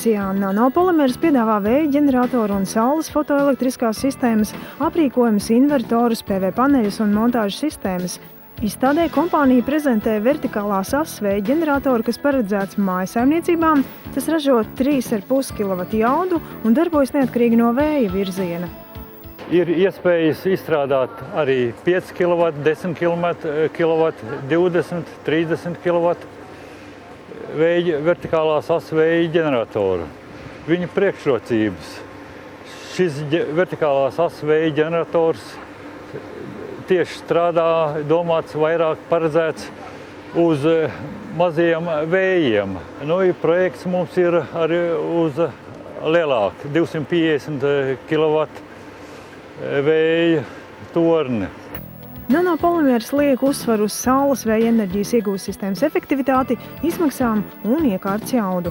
Versijā Nanopolimers piedāvā vēja ģeneratoru un saules fotoelektriskās sistēmas, aprīkojumus, invertorus, PV paneļus un montāžas sistēmas. Izstādē kompānija prezentē vertikālās asas vēja ģeneratoru, kas paredzēts mājsaimniecībām. Tas ražo 3,5 kW jaudu un darbojas neatkarīgi no vēja virziena. Ir iespējas izstrādāt arī 5 kW, 10 kW, 20, 30 kW vertikālās asas vēja ģeneratoru. Viņa priekšrocības. Šis vertikālās asas vēja ģenerators tieši strādā, domāts vairāk paredzēts uz maziem vējiem. Projekts mums ir arī uz lielāku, 250 kW vēja torni. Nanopolimers liek uzsvaru uz saules vēja enerģijas iegūves sistēmas efektivitāti, izmaksām un iekārtas jaudu.